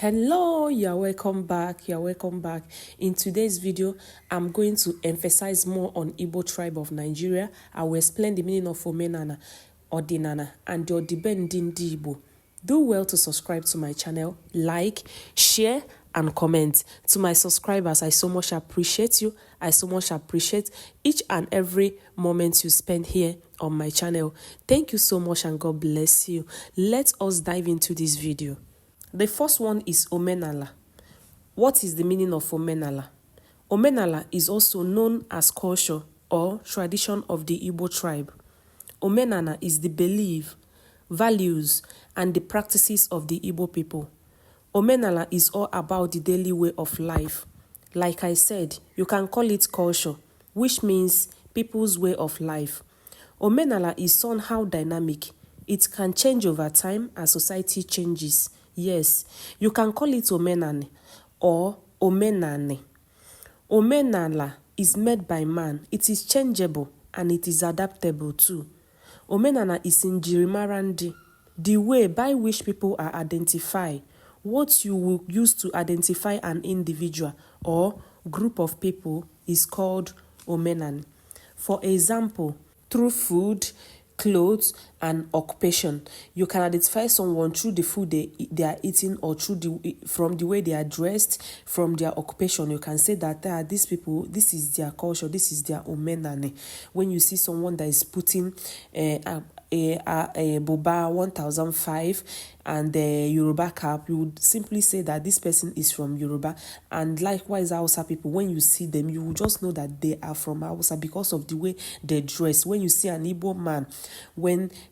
Hello, you're welcome back. In today's video, I'm going to emphasize more on Igbo tribe of Nigeria. I will explain the meaning of Omenala, Odinala, and the Odibendi Igbo. Do well to subscribe to my channel, like, share, and comment. To my subscribers, I so much appreciate you. I so much appreciate each and every moment you spend here on my channel. Thank you so much and God bless you. Let us dive into this video. The first one is Omenala. What is the meaning of Omenala? Omenala is also known as culture or tradition of the Igbo tribe. Omenala is the belief, values, and the practices of the Igbo people. Omenala is all about the daily way of life. Like I said, you can call it culture, which means people's way of life. Omenala is somehow dynamic. It can change over time as society changes. Yes, you can call it Omenani or Omenane. Omenala is made by man. It is changeable and it is adaptable too. Omenala is in Jirimarandi, the way by which people are identified. What you will use to identify an individual or group of people is called Omenani. For example, through food, clothes, and occupation, you can identify someone through the food they are eating or from the way they are dressed, from their occupation. You can say that these people, this is their culture, this is their Omenane. When you see someone that is putting a boba 1005 and the Yoruba cap, you would simply say that this person is from Yoruba. And likewise, Hausa people, when you see them, you will just know that they are from Hausa because of the way they dress. When you see an Igbo man,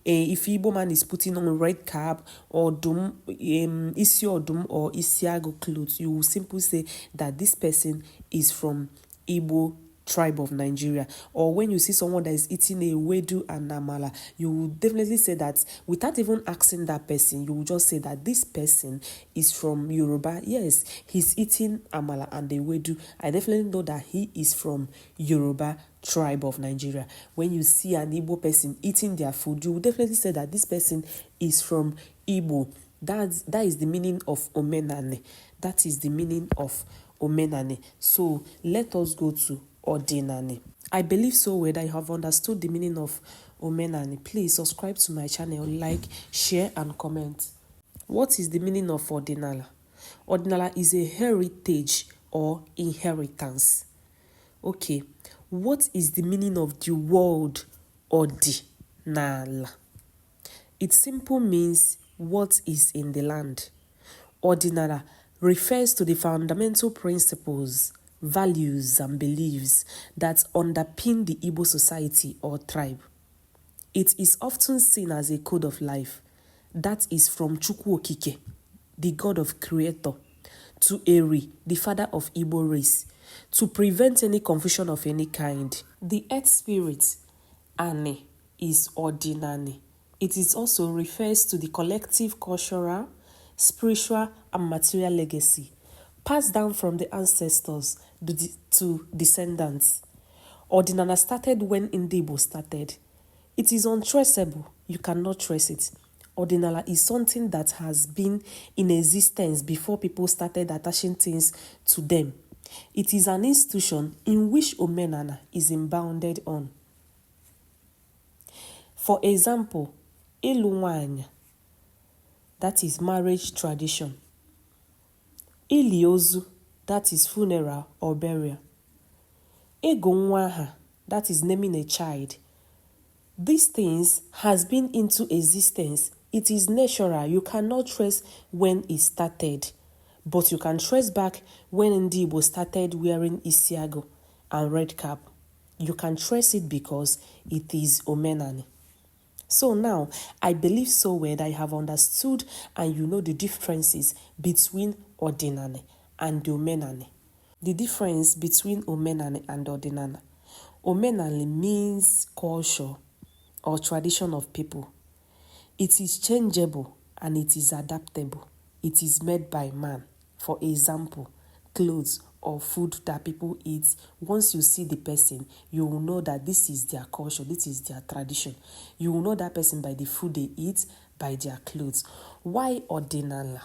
if Igbo man is putting on a red cap or isi odum or isiago clothes, you will simply say that this person is from Igbo tribe of Nigeria. Or when you see someone that is eating a wedu and amala, you will definitely say that without even asking that person, you will just say that this person is from Yoruba. Yes, he's eating amala and the wedu. I definitely know that he is from Yoruba tribe of Nigeria. When you see an Igbo person eating their food, you will definitely say that this person is from Igbo. That is the meaning of Omenane. That is the meaning of Omenane. So let us go to Odinala. I believe so well that you have understood the meaning of Omenala. Please subscribe to my channel, like, share, and comment. What is the meaning of Odinala? Odinala is a heritage or inheritance. Okay, what is the meaning of the word Odinala? It simply means what is in the land. Odinala refers to the fundamental principles, values, and beliefs that underpin the Igbo society or tribe. It is often seen as a code of life that is from Chukwu Okike, the god of creator, to Eri, the father of Igbo race, to prevent any confusion of any kind. The earth spirit, Ane, is Odinane. It is also refers to the collective cultural, spiritual, and material legacy passed down from the ancestors to descendants. Odinala started when Igbo started. It is untraceable. You cannot trace it. Odinala is something that has been in existence before people started attaching things to them. It is an institution in which Omenala is bounded on. For example, Ịlụ that is marriage tradition. Ili ozu, that is funeral or burial. Ịgụ nwa aha, that is naming a child. These things has been into existence. It is natural. You cannot trace when it started, but you can trace back when Igbo started wearing isiago and red cap. You can trace it because it is Omenani. So now, I believe so well that you have understood and you know the differences between Odinala and Omenala. The difference between Omenala and Odinala. Omenala means culture or tradition of people. It is changeable and it is adaptable. It is made by man. For example, clothes or food that people eat. Once you see the person, you will know that this is their culture, this is their tradition. You will know that person by the food they eat, by their clothes. Why Odinala?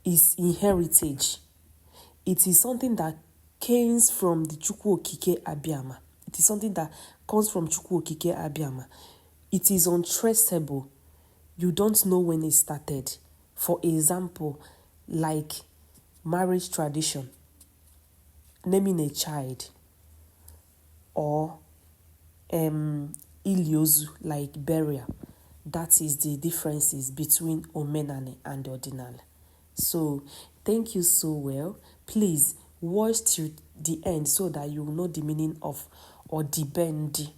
is in heritage. It is something that comes from the Chukwu Okike Abiyama. It is something that comes from Chukwu Okike Abiyama. It is untraceable. You don't know when it started. For example, like marriage tradition, naming a child, or iliozu, like burial. That is the differences between Omenala and Odinala. So thank you so well. Please watch till the end so that you will know the meaning of Odibendi.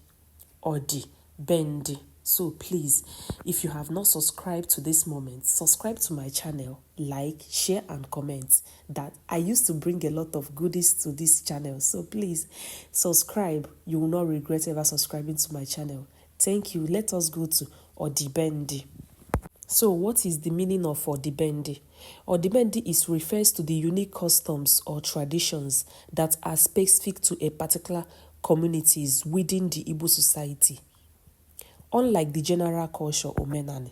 Odibendi. So please, if you have not subscribed to this moment, subscribe to my channel, like, share and comment. That I used to bring a lot of goodies to this channel. So please subscribe. You will not regret ever subscribing to my channel. Thank you. Let us go to Odibendi. So what is the meaning of Odibendi? Odibendi refers to the unique customs or traditions that are specific to a particular communities within the Igbo society. Unlike the general culture Omenala,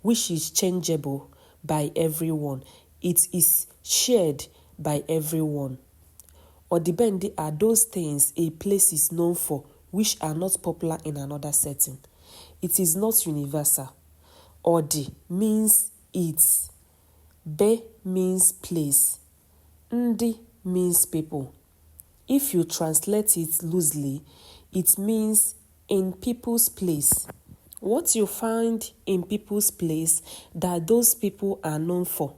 which is changeable by everyone, it is shared by everyone. Odibendi are those things a place is known for which are not popular in another setting. It is not universal. Odi means it. Be means place. Ndi means people. If you translate it loosely, it means in people's place. What you find in people's place that those people are known for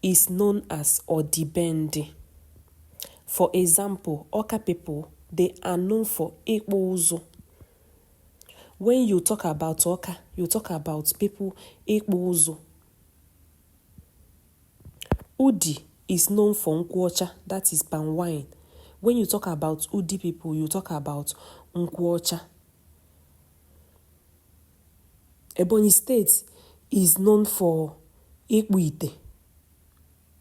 is known as Odibendi. For example, Oka people, they are known for Igbo Uzo. When you talk about Oka, you talk about people Igbo Uzo. Udi is known for Nkwocha, that is palm wine. When you talk about Udi people, you talk about Nkwocha. Ebonyi State is known for Ikpuite.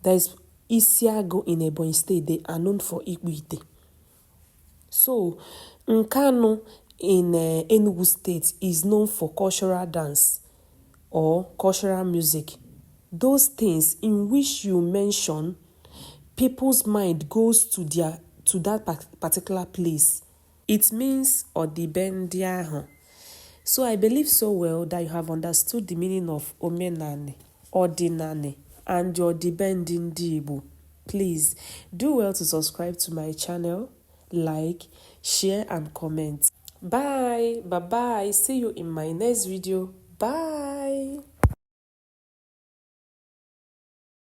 There is Isiago in Ebonyi State, they are known for Ikpuite. So, Nkano in Enugu State is known for cultural dance or cultural music. Those things in which you mention, people's mind goes to that particular place. It means Odibendi. So I believe so well that you have understood the meaning of Omenala, Odinala, and your Odibendi ndị Igbo. Please do well to subscribe to my channel, like, share and comment. Bye. Bye-bye. See you in my next video. Bye.